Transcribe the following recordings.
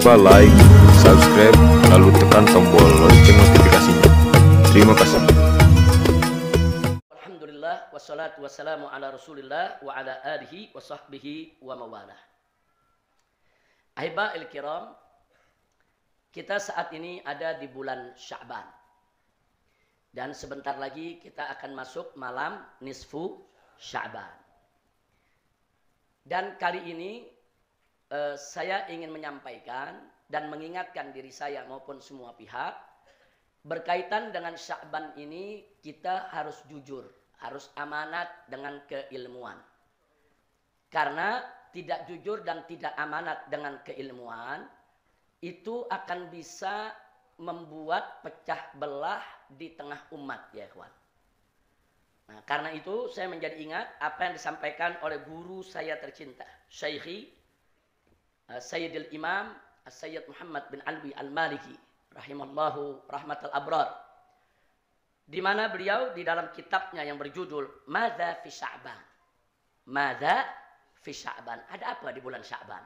lupa like, subscribe, lalu tekan tombol lonceng notifikasinya. Terima kasih. Alhamdulillah wassalatu wassalamu ala Rasulillah wa ala alihi wa sahbihi wa mawalah. Ahiba'il kiram, kita saat ini ada di bulan Sya'ban. Dan sebentar lagi kita akan masuk malam nisfu Sya'ban. Dan kali ini saya ingin menyampaikan dan mengingatkan diri saya maupun semua pihak berkaitan dengan Sya'ban ini kita harus jujur, harus amanat dengan keilmuan. Karena tidak jujur dan tidak amanat dengan keilmuan itu akan bisa membuat pecah belah di tengah umat, ya ikhwan. Nah, karena itu saya menjadi ingat apa yang disampaikan oleh guru saya tercinta, Syekhi Sayyidil Imam Sayyid Muhammad bin Alwi Al-Maliki rahimallahu rahmatal abrar, di mana beliau di dalam kitabnya yang berjudul Madza fi Sya'ban. Madza fi Sya'ban. Ada apa di bulan Sya'ban?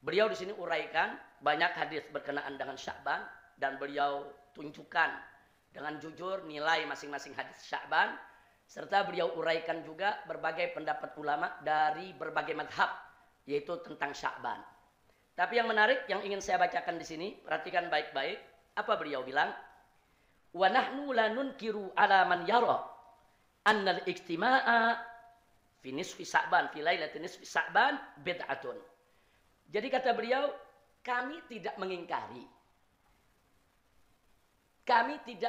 Beliau di sini uraikan banyak hadis berkenaan dengan Sya'ban dan beliau tunjukkan dengan jujur nilai masing-masing hadis Sya'ban, serta beliau uraikan juga berbagai pendapat ulama dari berbagai madhab, yaitu tentang Sya'ban. Tapi yang menarik yang ingin saya bacakan di sini, perhatikan baik-baik apa beliau bilang. Wa nahnu la nunkiru ala man yara anna al-ijtima'a fi nisfi Sya'ban, fi lailatin nisfi Sya'ban bid'atun. Jadi kata beliau, kami tidak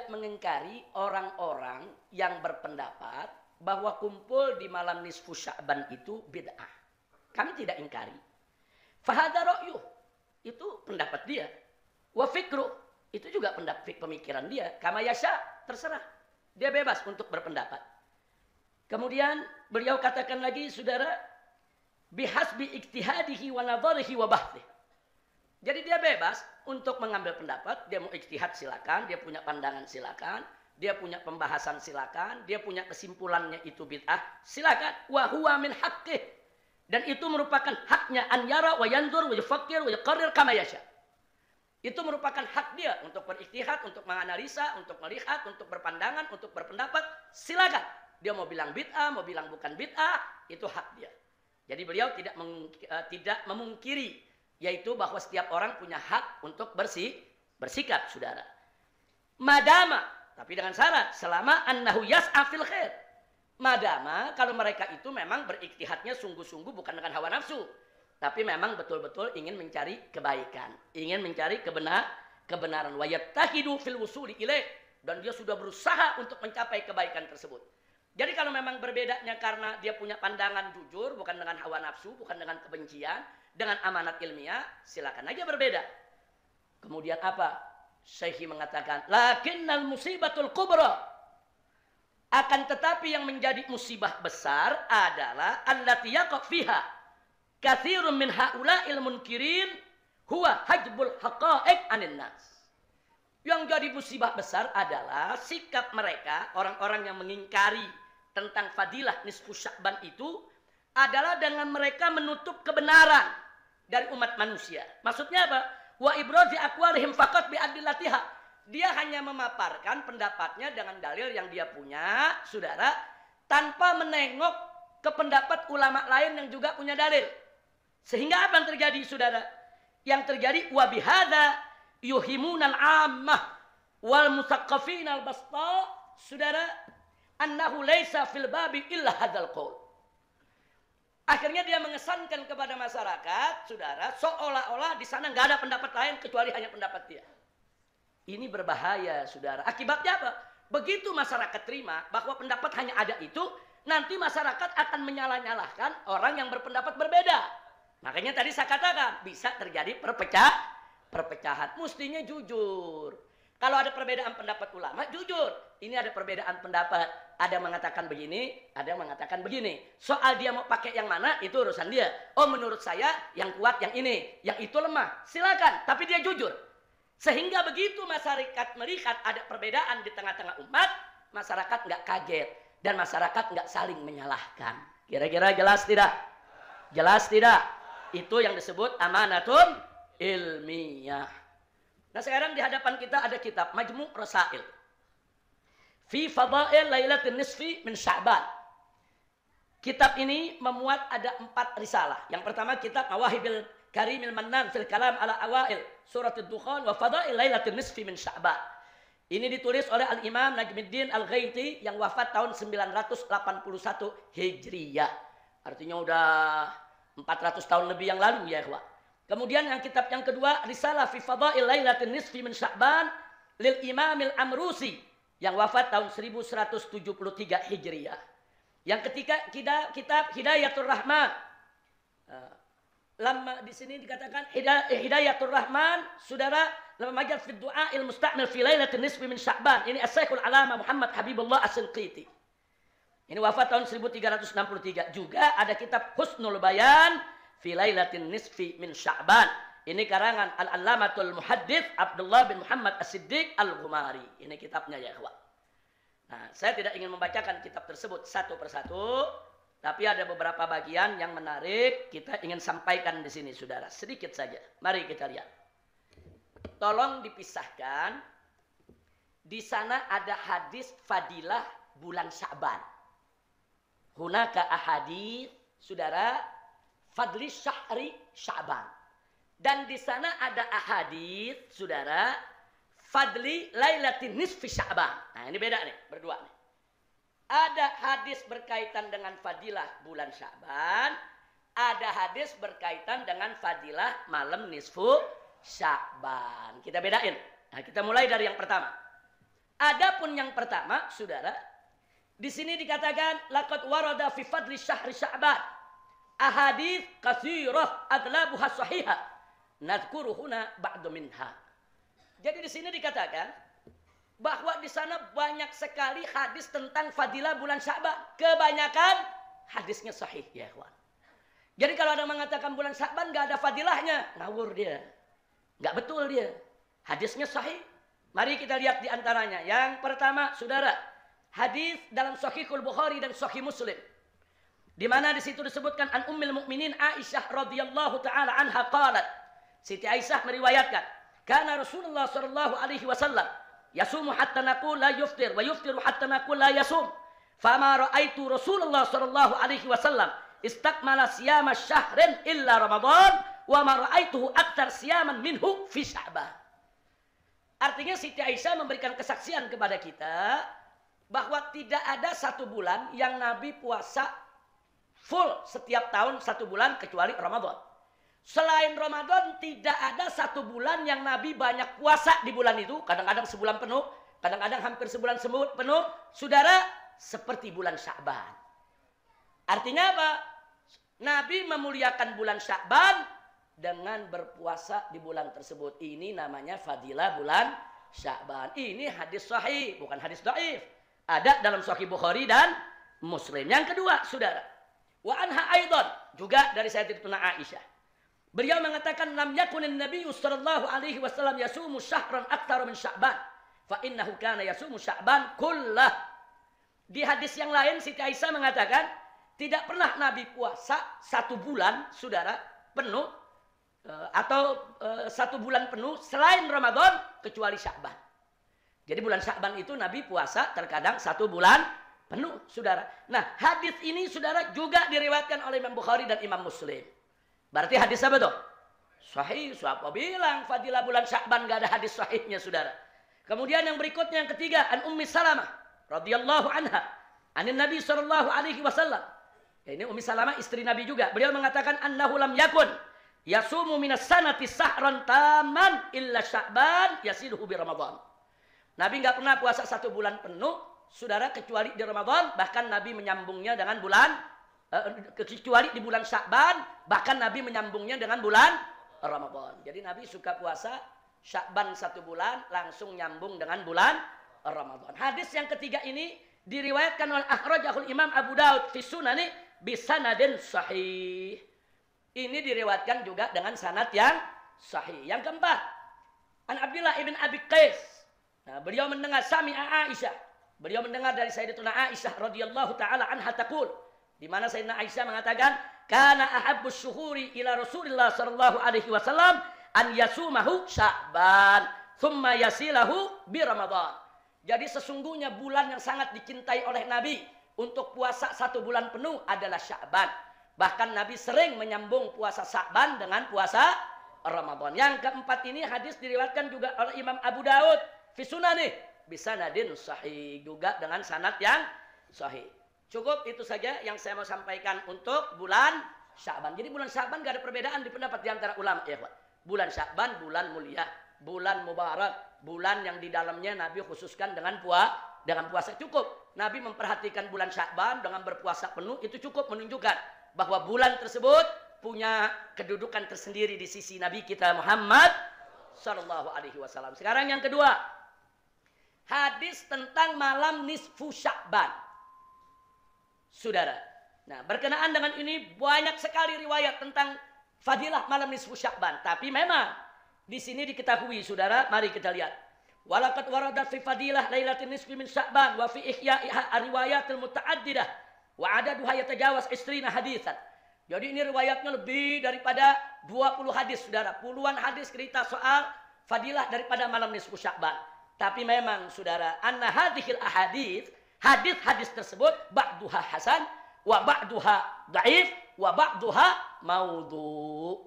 mengingkari orang-orang yang berpendapat bahwa kumpul di malam nisfu Sya'ban itu bid'ah. Kami tidak ingkari. Fahadha ra'yuh, itu pendapat dia. Wa fikruh, itu juga pendapat pemikiran dia. Kama yasha, terserah. Dia bebas untuk berpendapat. Kemudian beliau katakan lagi, saudara, bihasbi ijtihadihi wa nadharihi wa bahthih. Jadi dia bebas untuk mengambil pendapat, dia mau ijtihad silakan, dia punya pandangan silakan, dia punya pembahasan silakan, dia punya kesimpulannya itu bid'ah, silakan. Wa huwa min haqqih. Dan itu merupakan haknya an yara wa yanzur wa yufakkir wa yuqarrir kama yasha. Itu merupakan hak dia untuk berijtihad, untuk menganalisa, untuk melihat, untuk berpandangan, untuk berpendapat, silakan. Dia mau bilang bid'ah, mau bilang bukan bid'ah, itu hak dia. Jadi beliau tidak memungkiri, yaitu bahwa setiap orang punya hak untuk bersikap, saudara. Madama, tapi dengan syarat, selama annahu yas'a fil khair. Madama, kalau mereka itu memang berikhtihadnya sungguh-sungguh bukan dengan hawa nafsu, tapi memang betul-betul ingin mencari kebaikan, ingin mencari kebenaran. Wa yattahidu fil wusuli ilaih, dan dia sudah berusaha untuk mencapai kebaikan tersebut. Jadi kalau memang berbedanya karena dia punya pandangan jujur, bukan dengan hawa nafsu, bukan dengan kebencian, dengan amanat ilmiah, silakan aja berbeda. Kemudian apa? Syekhi mengatakan, lakinnal musibatul kubra. Akan tetapi yang menjadi musibah besar adalah allati yaqa fiha katsirun min haula'il munkirin huwa hajbul haqa'iq 'anil nas. Yang jadi musibah besar adalah sikap mereka, orang-orang yang mengingkari tentang fadilah nisfu Sya'ban itu adalah dengan mereka menutup kebenaran dari umat manusia. Maksudnya apa? Wa ibrazi aqwalihim faqat bi adillatiha. Dia hanya memaparkan pendapatnya dengan dalil yang dia punya, saudara, tanpa menengok ke pendapat ulama lain yang juga punya dalil. Sehingga apa yang terjadi, saudara? Yang terjadi wa bihadza yuhimunal ammah wal musaqqafin al basta, saudara, annahu laisa fil babi illa hadzal qaul. Akhirnya dia mengesankan kepada masyarakat, saudara, seolah-olah di sana nggak ada pendapat lain kecuali hanya pendapat dia. Ini berbahaya, saudara. Akibatnya apa? Begitu masyarakat terima bahwa pendapat hanya ada itu, nanti masyarakat akan menyalah-nyalahkan orang yang berpendapat berbeda. Makanya tadi saya katakan bisa terjadi perpecahan. Mestinya jujur. Kalau ada perbedaan pendapat ulama, jujur. Ini ada perbedaan pendapat. Ada mengatakan begini, ada mengatakan begini. Soal dia mau pakai yang mana, itu urusan dia. Oh, menurut saya yang kuat yang ini, yang itu lemah. Silakan, tapi dia jujur. Sehingga begitu masyarakat melihat ada perbedaan di tengah-tengah umat, masyarakat nggak kaget dan masyarakat nggak saling menyalahkan. Kira-kira jelas tidak? Jelas tidak? Itu yang disebut amanatun ilmiah. Nah sekarang di hadapan kita ada kitab Majmu' Rasail fi Fadail Lailatul Nisfi min Sya'ban. Kitab ini memuat ada 4 risalah. Yang pertama kitab Mawahibil Karimil Mannan fil Kalam ala Awail Suratul Dukhan wa Fadail Lailatul Nisfi min Sya'ban. Ini ditulis oleh Al-Imam Najmuddin Al-Ghaiti yang wafat tahun 981 Hijriyah. Artinya udah 400 tahun lebih yang lalu ya ikhwah. Kemudian yang kitab yang kedua Risalah fi Fadail Lailatul Nisfi min Sya'ban lil Imamil Amrusi yang wafat tahun 1173 Hijriyah. Yang ketiga kitab Hidayatul Rahman. Lama di sini dikatakan Hidayatul Rahman, saudara, lama majal fi du'ail musta'mil fi lailatin nisfi min Sya'ban. Ini As-Syekhul Alama Muhammad Habibullah As-Sinqiti. Ini wafat tahun 1363. Juga ada kitab Husnul Bayan fi lailatin nisfi min Sya'ban. Ini karangan Al-Allamatul Muhaddits Abdullah bin Muhammad As-Siddiq Al-Ghumari. Ini kitabnya ya ikhwan. Nah, saya tidak ingin membacakan kitab tersebut satu persatu. Tapi ada beberapa bagian yang menarik kita ingin sampaikan di sini, saudara. Sedikit saja. Mari kita lihat. Tolong dipisahkan. Di sana ada hadis fadilah bulan Sya'ban. Hunaka ahadits, saudara, fadli syahri Sya'ban. Dan di sana ada ahadits, saudara, fadli lailatin nisfi Sya'ban. Nah, ini beda nih, berdua nih. Ada hadis berkaitan dengan fadilah bulan Sya'ban. Ada hadis berkaitan dengan fadilah malam nisfu Sya'ban. Kita bedain. Nah, kita mulai dari yang pertama. Adapun yang pertama, saudara, di sini dikatakan laqad warada fi fadli syahri Sya'ban ahadits katsirah aglabuha sahihah. Nadhkuru huna ba'du minha. Jadi di sini dikatakan bahwa di sana banyak sekali hadis tentang fadilah bulan Sya'ban. Kebanyakan hadisnya sahih ya ikhwan. Jadi kalau ada mengatakan bulan Sya'ban gak ada fadilahnya, ngawur dia. Gak betul dia. Hadisnya sahih. Mari kita lihat di antaranya. Yang pertama, saudara, hadis dalam Sahihul Bukhari dan Sahih Muslim. Di mana di situ disebutkan an Ummul Mukminin Aisyah radhiyallahu taala anha qalat. Siti Aisyah meriwayatkan, kana Rasulullah sallallahu alaihi wasallam yasumu hatta naqul la yuftir wa yuftiru hatta naqul la yasum. Fama ra'aitu Rasulullah sallallahu alaihi wasallam istakmala siyama syahrin illa Ramadan wa ma ra'aituhu aktsar siyaman minhu fi Sya'ban. Artinya Siti Aisyah memberikan kesaksian kepada kita bahwa tidak ada satu bulan yang Nabi puasa full setiap tahun satu bulan kecuali Ramadan. Selain Ramadan tidak ada satu bulan yang Nabi banyak puasa di bulan itu. Kadang-kadang sebulan penuh, kadang-kadang hampir sebulan penuh. Saudara, seperti bulan Sya'ban. Artinya apa? Nabi memuliakan bulan Sya'ban dengan berpuasa di bulan tersebut. Ini namanya fadilah bulan Sya'ban. Ini hadis sahih, bukan hadis dhaif. Ada dalam Sahih Bukhari dan Muslim. Yang kedua, saudara. Wa anha aidan, juga dari Sayyidatuna Aisyah. Beliau mengatakan lam yakunin nabiyyu sallallahu alaihi wasallam yasumu syahran aktsara min Sya'ban fa innahu kana yasumu Sya'ban kullah. Di hadis yang lain Siti Aisyah mengatakan tidak pernah Nabi puasa satu bulan, saudara, penuh atau satu bulan penuh selain Ramadan kecuali Sya'ban. Jadi bulan Sya'ban itu Nabi puasa terkadang satu bulan penuh, saudara. Nah, hadis ini saudara juga diriwayatkan oleh Imam Bukhari dan Imam Muslim. Berarti hadis apa tuh? Sahih. Siapa bilang fadilah bulan Sya'ban gak ada hadis sahihnya, saudara? Kemudian yang berikutnya yang ketiga, an Ummi Salamah radhiyallahu anha, anin Nabi sallallahu alaihi wasallam. Ini Ummi Salamah istri Nabi juga. Beliau mengatakan annahu lam yakun yasumu minas sanati sahran taman illa Sya'ban yasiluhu bi Ramadan. Nabi enggak pernah puasa satu bulan penuh, saudara, kecuali di Ramadan. Bahkan Nabi menyambungnya dengan bulan kecuali di bulan Sya'ban, bahkan Nabi menyambungnya dengan bulan Ramadan. Jadi Nabi suka puasa Sya'ban satu bulan, langsung nyambung dengan bulan Ramadan. Hadis yang ketiga ini diriwayatkan oleh akhrajahul Imam Abu Daud fi Sunani bisanadin sahih. Ini diriwayatkan juga dengan sanad yang sahih. Yang keempat, an Abdullah ibn Abi Qais. Nah, beliau mendengar sami'a Aisyah. Beliau mendengar dari Sayyidatuna Aisyah radhiyallahu taala anha taqul, di mana Sayyidina Aisyah mengatakan, kana ahabbus syuhuri ila Rasulillah sallallahu alaihi wasallam an yasumahu Sya'ban thumma yasilahu bi Ramadan. Jadi sesungguhnya bulan yang sangat dicintai oleh Nabi untuk puasa 1 bulan penuh adalah Sya'ban. Bahkan Nabi sering menyambung puasa Sya'ban dengan puasa Ramadan. Yang keempat ini hadis diriwayatkan juga oleh Imam Abu Daud fi sunanih bisanadin sahih, juga dengan sanad yang sahih. Cukup itu saja yang saya mau sampaikan untuk bulan Sya'ban. Jadi bulan Sya'ban gak ada perbedaan di pendapat di antara ulama, ya Pak. Bulan Sya'ban bulan mulia, bulan mubarak, bulan yang di dalamnya Nabi khususkan dengan puasa. Cukup Nabi memperhatikan bulan Sya'ban dengan berpuasa penuh, itu cukup menunjukkan bahwa bulan tersebut punya kedudukan tersendiri di sisi Nabi kita Muhammad sallallahu alaihi wasallam. Sekarang yang kedua, hadis tentang malam nisfu Sya'ban. Saudara, nah berkenaan dengan ini banyak sekali riwayat tentang fadilah malam nisfu Sya'ban. Tapi memang di sini diketahui, saudara, mari kita lihat. Walaqad waradat fi fadilah lailatin nisfi min Sya'ban wa fi ihya'iha riwayatil muta'addidah wa adaduha yatajawaz 20 hadisan. Jadi ini riwayatnya lebih daripada 20 hadis, saudara. Puluhan hadis cerita soal fadilah daripada malam nisfu Sya'ban. Tapi memang, saudara, anna hadhil ahadits, hadis-hadis tersebut ba'duha hasan wa ba'duha dhaif wa ba'duha maudhu.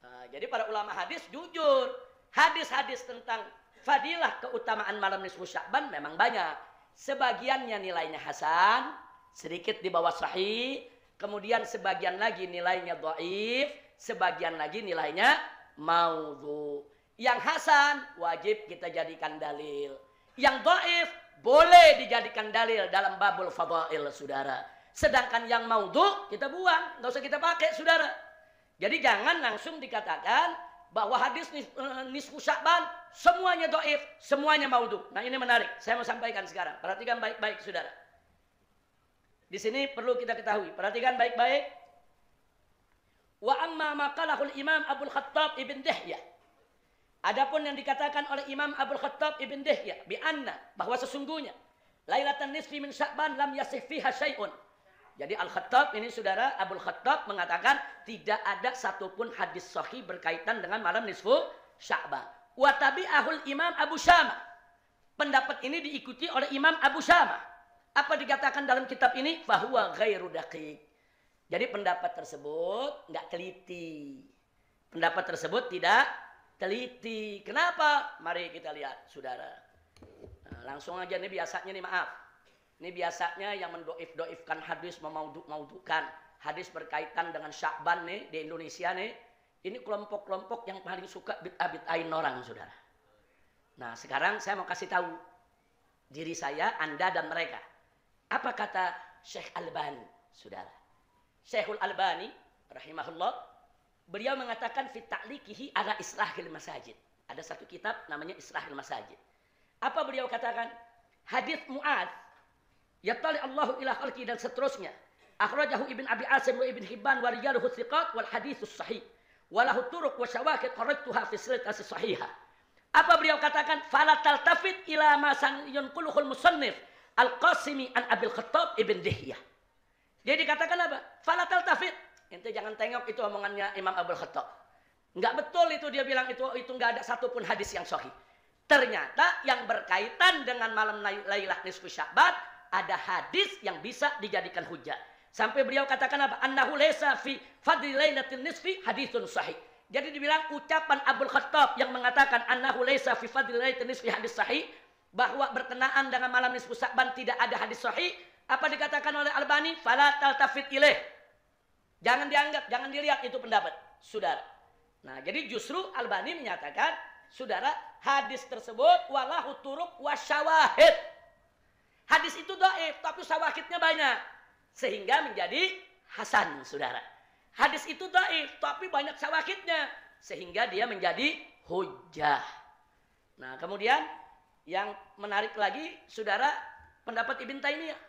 Nah, jadi para ulama hadis jujur, hadis-hadis tentang fadilah keutamaan malam nisfu Sya'ban memang banyak. Sebagiannya nilainya hasan, sedikit di bawah sahih, kemudian sebagian lagi nilainya dhaif, sebagian lagi nilainya maudhu. Yang hasan wajib kita jadikan dalil. Yang dhaif boleh dijadikan dalil dalam babul fadail, saudara. Sedangkan yang maudhu kita buang, nggak usah kita pakai, saudara. Jadi jangan langsung dikatakan bahwa hadis nisfu Sya'ban semuanya dhaif, semuanya maudhu. Nah ini menarik, saya mau sampaikan sekarang. Perhatikan baik-baik, saudara. Di sini perlu kita ketahui, perhatikan baik-baik. Wa amma maqalahul Imam Abdul Khattab ibn Dihyah. Adapun yang dikatakan oleh Imam Abdul Khattab ibn Dihyah bi anna, bahwa sesungguhnya lailatan nisfi min Sya'ban lam yasih fiha syai'un. Jadi Al-Khattab ini, saudara, Abdul Khattab mengatakan tidak ada satupun hadis sahih berkaitan dengan malam nisfu Sya'ban. Wa tabi'ahul Imam Abu Syamah. Pendapat ini diikuti oleh Imam Abu Syamah. Apa dikatakan dalam kitab ini? Fahuwa ghairu daqiq. Jadi pendapat tersebut enggak teliti. Pendapat tersebut tidak teliti. Kenapa? Mari kita lihat, saudara. Nah, langsung aja nih biasanya nih, maaf. Ini biasanya yang mendoif-doifkan hadis, memaudhukan hadis berkaitan dengan Sya'ban nih di Indonesia nih. Ini kelompok-kelompok yang paling suka bid'ah-bid'ahin orang, saudara. Nah, sekarang saya mau kasih tahu diri saya, Anda dan mereka. Apa kata Syekh Albani, saudara? Syekhul Albani rahimahullah, beliau mengatakan fi ta'liqihi ala islahil masajid. Ada satu kitab namanya Islahil Masajid. Apa beliau katakan? Hadis Mu'adz, yattali Allahu ila khalqi, dan seterusnya. Akhrajahu Ibn Abi Asim wa Ibn Hibban wa rijaluhu thiqat wal haditsus sahih. Walahu turuq wa syawahid qarrajtuha fi silsilati sahihah. Apa beliau katakan? Fala taltafit ila ma yanquluhul musannif Al-Qasimi an Abil Khattab ibn Dihyah. Jadi dikatakan apa? Fala taltafit. Ente jangan tengok itu omongannya Imam Abul Khattab. Enggak betul itu, dia bilang itu enggak ada satupun hadis yang sahih. Ternyata yang berkaitan dengan malam Lailah nisfu Sya'ban ada hadis yang bisa dijadikan hujah. Sampai beliau katakan apa? Annahu laysa fi fadli lailatin nisfi haditsun sahih. Jadi dibilang ucapan Abul Khattab yang mengatakan annahu laysa fi fadli lailatin nisfi hadis sahih, bahwa berkenaan dengan malam nisfu Sya'ban tidak ada hadis sahih. Apa dikatakan oleh Albani? Fala taltafit ilaih. Jangan dianggap, jangan dilihat itu pendapat, saudara. Nah, jadi justru Albani menyatakan, saudara, hadis tersebut walahu turuq wasyawahid. Hadis itu dhaif, tapi syawahidnya banyak, sehingga menjadi hasan, saudara. Hadis itu dhaif, tapi banyak syawahidnya, sehingga dia menjadi hujjah. Nah, kemudian yang menarik lagi, saudara, pendapat Ibn Taimiyah.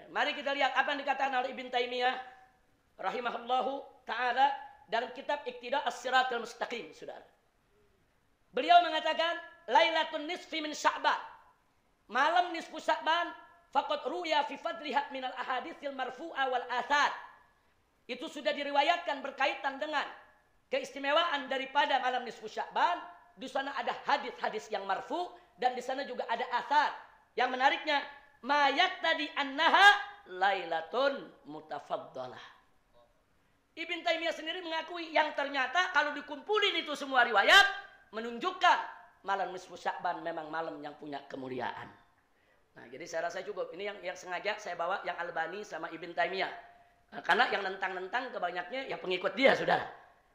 Mari kita lihat apa yang dikatakan oleh Ibn Taimiyah rahimahullahu ta'ala dalam kitab Iqtida As-Siratal Mustaqim, saudara. Beliau mengatakan Lailatun nisfi min Sya'ban, malam nisfu Sya'ban, faqad ruya fi fadliha minal ahaditsil marfu'a wal athar. Itu sudah diriwayatkan berkaitan dengan keistimewaan daripada malam nisfu Sya'ban, di sana ada hadis-hadis yang marfu dan di sana juga ada athar. Yang menariknya, mayat tadi annaha lailatun mutafaddalah. Ibn Taimiyah sendiri mengakui yang ternyata kalau dikumpulin itu semua riwayat menunjukkan malam nisfu Sya'ban memang malam yang punya kemuliaan. Nah, jadi saya rasa cukup. Ini yang sengaja saya bawa yang Albani sama Ibn Taimiyah. Nah, karena yang nentang-nentang kebanyakannya ya pengikut dia, saudara.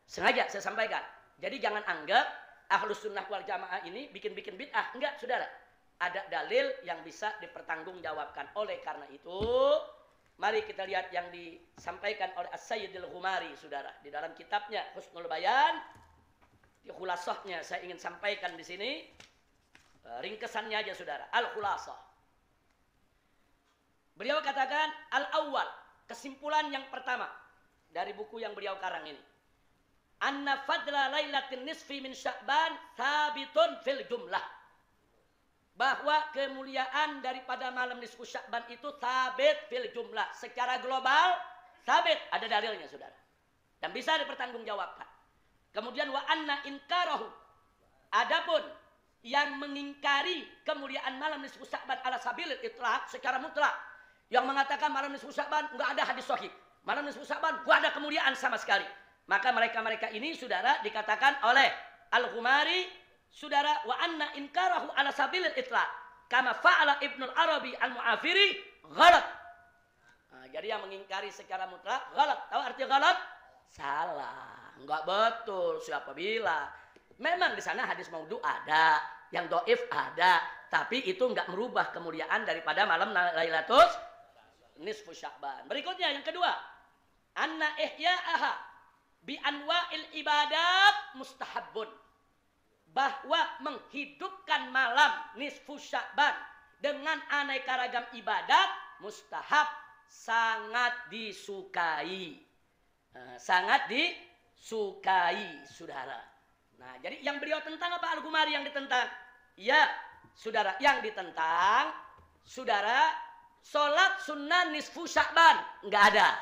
Sengaja saya sampaikan. Jadi jangan anggap Ahlus Sunnah wal Jamaah ini bikin-bikin bid'ah. Enggak, saudara. Ada dalil yang bisa dipertanggungjawabkan. Oleh karena itu, mari kita lihat yang disampaikan oleh As-Sayyidil Ghumari, saudara. Di dalam kitabnya Husnul Bayan, di khulasahnya saya ingin sampaikan di sini. Ringkesannya aja, saudara. Al-Khulasah. Beliau katakan, Al-Awwal, kesimpulan yang pertama dari buku yang beliau karang ini. Anna fadla lailatin nisfi min Sya'ban thabitun fil jumlah. Bahwa kemuliaan daripada malam nisfu Sya'ban itu thabit fil jumlah. Secara global, thabit. Ada dalilnya, saudara. Dan bisa dipertanggungjawabkan. Kemudian wa anna inkarahu. Adapun yang mengingkari kemuliaan malam nisfu Sya'ban ala sabilil itlaq secara mutlak. Yang mengatakan malam nisfu Sya'ban enggak ada hadis sahih. Malam nisfu Sya'ban enggak ada kemuliaan sama sekali. Maka mereka-mereka ini, saudara, dikatakan oleh Al-Ghumari, saudara, wa anna inkarahu ala sabilil itlaq kama fa'ala Ibnul Arabi Al-Mu'afiri ghalat. Nah, jadi yang mengingkari secara mutlak ghalat. Tahu arti ghalat? Salah. Enggak betul. Siapa bilang? Memang di sana hadis maudhu ada, yang dhaif ada, tapi itu enggak merubah kemuliaan daripada malam Lailatul Nisfu Sya'ban. Berikutnya yang kedua, anna ihya'aha bi anwa'il ibadat mustahabbun. Bahwa menghidupkan malam nisfu Sya'ban dengan aneka ragam ibadat mustahab, sangat disukai. Sangat disukai, saudara. Nah, jadi yang beliau tentang apa Al-Ghumari yang ditentang? Ya, saudara, yang ditentang, saudara, sholat sunnah nisfu Sya'ban enggak ada.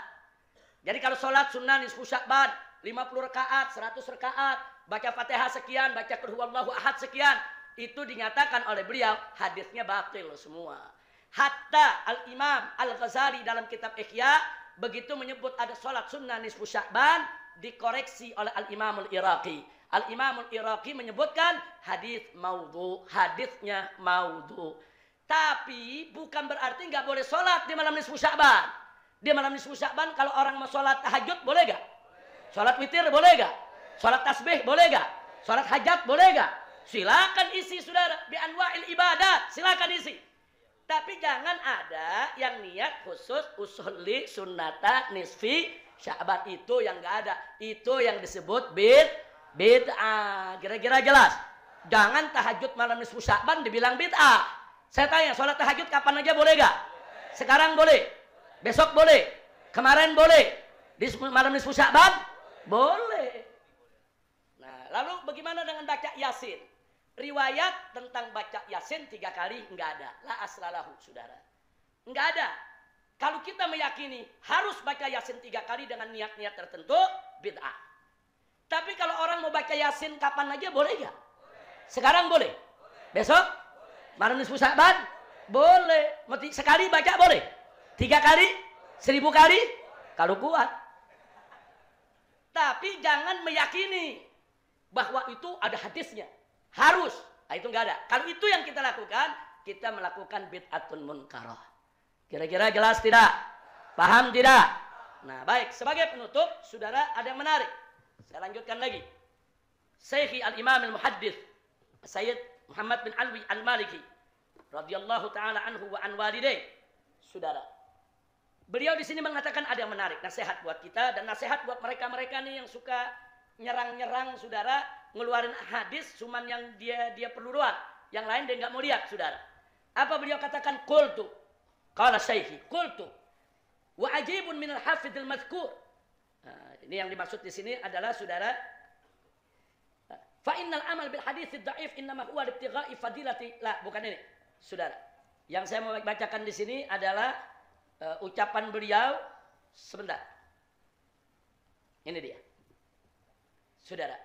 Jadi kalau sholat sunnah nisfu Sya'ban 50 rakaat, 100 rakaat, baca Fatihah sekian, baca Qul huwallahu ahad sekian, itu dinyatakan oleh beliau hadisnya batil semua. Hatta Al-Imam Al-Ghazali dalam kitab Ihya begitu menyebut ada sholat sunnah nisfu Sya'ban, dikoreksi oleh Al-Imam Al-Iraqi. Al-Imam Al-Iraqi menyebutkan hadis maudhu, hadisnya maudhu. Tapi bukan berarti nggak boleh sholat di malam nisfu Sya'ban. Di malam nisfu Sya'ban kalau orang mau sholat tahajud boleh gak? Sholat witir boleh gak? Sholat tasbih boleh gak? Sholat hajat boleh gak? Silakan isi, saudara. Bi anwa'il ibadat, silakan isi. Tapi jangan ada yang niat khusus usolli sunnata nisfi Sya'ban, itu yang gak ada. Itu yang disebut bid'ah. Kira-kira jelas? Jangan tahajud malam nisfu Sya'ban dibilang bid'ah. Saya tanya, sholat tahajud kapan aja boleh gak? Sekarang boleh? Besok boleh? Kemarin boleh? Di malam nisfu Sya'ban? Boleh. Nah, lalu bagaimana dengan baca Yasin? Riwayat tentang baca Yasin 3 kali enggak ada. La aslalahu, saudara. Enggak ada. Kalau kita meyakini harus baca Yasin 3 kali dengan niat-niat tertentu, bid'ah. Tapi kalau orang mau baca Yasin kapan aja boleh enggak? Sekarang boleh? Besok? Malam nisfu Sya'ban? Boleh. Sekali baca boleh? 3 kali? 1000 kali? Kalau kuat. Tapi jangan meyakini bahwa itu ada hadisnya. Harus. Nah, itu enggak ada. Kalau itu yang kita lakukan, kita melakukan bid'atun munkarah. Kira-kira jelas tidak? Paham tidak? Nah, baik. Sebagai penutup, saudara, ada yang menarik. Saya lanjutkan lagi. Syekhi al-Imam al-Muhaddits Sayyid Muhammad bin Alwi al-Maliki radhiyallahu taala anhu wa an walidayh. Saudara, beliau di sini mengatakan ada yang menarik, nasihat buat kita dan nasihat buat mereka-mereka nih yang suka nyerang-nyerang, saudara, ngeluarin hadis cuman yang dia perlu doang, yang lain dia nggak mau lihat, saudara. Apa beliau katakan? Qultu, qala syekhi, qultu wa ajibun min al-hafidz al-mazkur. Nah, ini yang dimaksud di sini adalah, saudara, fa innal amal bil hadits ad-dhaif innama huwa ibtigha'i fadilati. Lah, bukan ini, saudara. Yang saya mau bacakan di sini adalah ucapan beliau. Sebentar. Ini dia. Saudara.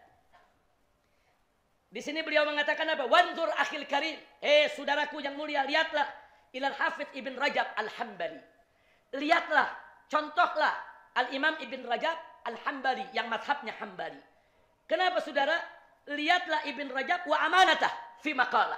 Di sini beliau mengatakan apa? Wanzur akhil karim. Saudaraku yang mulia, lihatlah ilal Hafidz Ibn Rajab Al-Hambali. Lihatlah, contohlah Al-Imam Ibn Rajab Al-Hambali yang mazhabnya Hambali. Kenapa saudara? Lihatlah Ibn Rajab wa amanatah fi maqalah.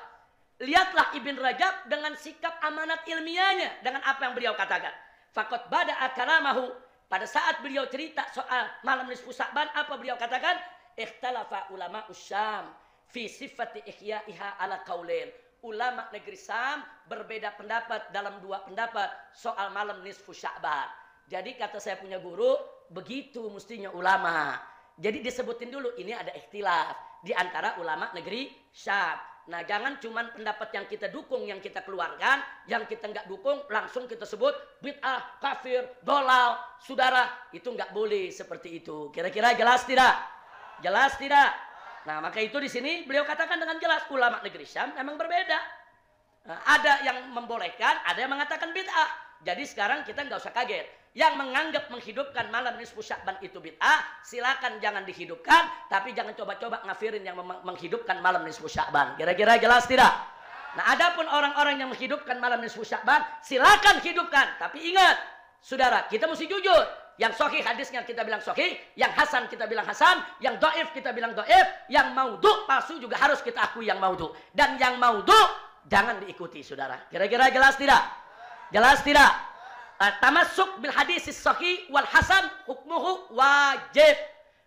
Lihatlah Ibn Rajab dengan sikap amanat ilmiahnya dengan apa yang beliau katakan. Faqad bada'a kalamahu, pada saat beliau cerita soal malam nisfu Sya'ban, apa beliau katakan? Ikhtalafa ulama Syam fi sifati ihya'iha ala qaulain. Ulama negeri Syam berbeda pendapat dalam dua pendapat soal malam nisfu Sya'ban. Jadi kata saya punya guru, begitu mestinya ulama. Jadi disebutin dulu ini ada ikhtilaf di antara ulama negeri Syam. Nah, jangan cuman pendapat yang kita dukung, yang kita keluarkan, yang kita nggak dukung langsung kita sebut bid'ah, kafir, dolal. Saudara, itu nggak boleh seperti itu. Kira-kira jelas tidak? Jelas tidak? Nah, maka itu di sini beliau katakan dengan jelas ulama negeri Syam memang berbeda. Nah, ada yang membolehkan, ada yang mengatakan bid'ah. Jadi sekarang kita nggak usah kaget. Yang menganggap menghidupkan malam nisfu Sya'ban itu bid'ah, silakan jangan dihidupkan, tapi jangan coba-coba ngafirin yang menghidupkan malam nisfu Sya'ban. Kira-kira jelas tidak? Nah, adapun orang-orang yang menghidupkan malam nisfu Sya'ban, silakan hidupkan, tapi ingat, saudara, kita mesti jujur. Yang sahih hadisnya kita bilang sahih, yang hasan kita bilang hasan, yang dhaif kita bilang dhaif, yang maudhu palsu juga harus kita akui yang maudhu. Dan yang maudhu jangan diikuti, saudara. Kira-kira jelas tidak? Jelas tidak? Tamassuk bil hadis sahih wal hasan hukmuhu wajib.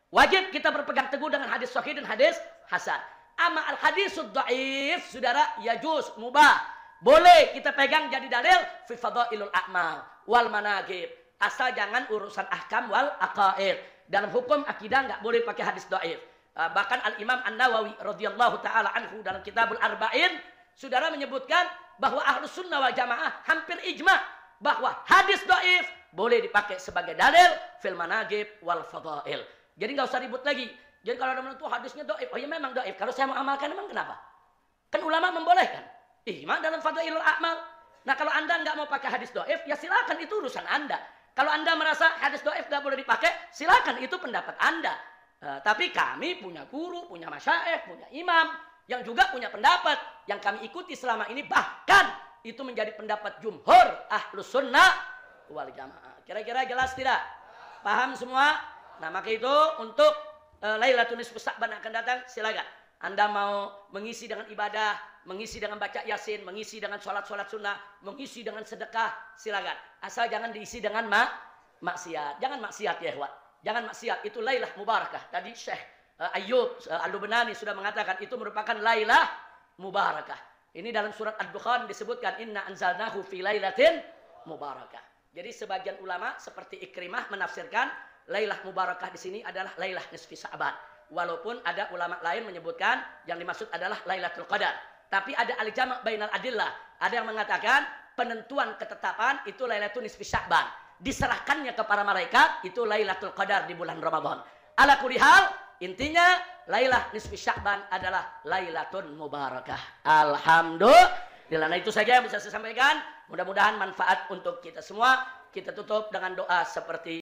Wajib kita berpegang teguh dengan hadis sahih dan hadis hasan. Amma al hadisud dhaif, saudara, yajuz, mubah. Boleh kita pegang jadi dalil fi fadailul a'mal wal manaqib. Asal jangan urusan ahkam wal aqaid. Dalam hukum akidah enggak boleh pakai hadis dhaif. Bahkan Al-Imam An-Nawawi radhiyallahu taala anhu dalam Kitabul Arba'in, saudara, menyebutkan bahwa Ahlus Sunnah wal Jamaah hampir ijma' bahwa hadis dhaif boleh dipakai sebagai dalil fil manaqib wal fadail. Jadi enggak usah ribut lagi. Jadi kalau ada menentu hadisnya dhaif, oh ya memang dhaif. Kalau saya mau amalkan memang kenapa? Kan ulama membolehkan. Ijma' dalam fadailul a'mal. Nah, kalau Anda enggak mau pakai hadis dhaif, ya silakan, itu urusan Anda. Kalau Anda merasa hadis dhaif enggak boleh dipakai, silakan, itu pendapat Anda. Tapi kami punya guru, punya masyayikh, punya imam yang juga punya pendapat yang kami ikuti selama ini, bahkan itu menjadi pendapat jumhur Ahlus Sunnah wal Jamaah. Kira-kira jelas tidak? Paham semua? Nah, maka itu untuk Lailatul Nisfu Sya'ban akan datang, silakan. Anda mau mengisi dengan ibadah, mengisi dengan baca Yasin, mengisi dengan sholat-sholat sunnah, mengisi dengan sedekah, silakan. Asal jangan diisi dengan maksiat. Jangan maksiat ya, ikhwan. Jangan maksiat. Itu Lailah Mubarakah. Tadi Syekh Ayyub Al-Lubnani sudah mengatakan itu merupakan Lailah Mubarakah. Ini dalam surat Ad-Dukhan disebutkan inna anzalnahu fi lailatin mubarakah. Jadi sebagian ulama seperti Ikrimah menafsirkan Lailah Mubarakah di sini adalah Lailah Nisfi Sya'ban. Walaupun ada ulama lain menyebutkan yang dimaksud adalah Lailatul Qadar. Tapi ada al-jama' bainal adillah. Ada yang mengatakan penentuan ketetapan itu Lailatul Nisfi Sya'ban. Diserahkannya ke para malaikat itu Lailatul Qadar di bulan Ramadan. Ala kulli hal, intinya Lailah Nisfi Sya'ban adalah Lailatul Mubarakah. Alhamdulillah. Nah, itu saja yang bisa saya sampaikan. Mudah-mudahan manfaat untuk kita semua. Kita tutup dengan doa seperti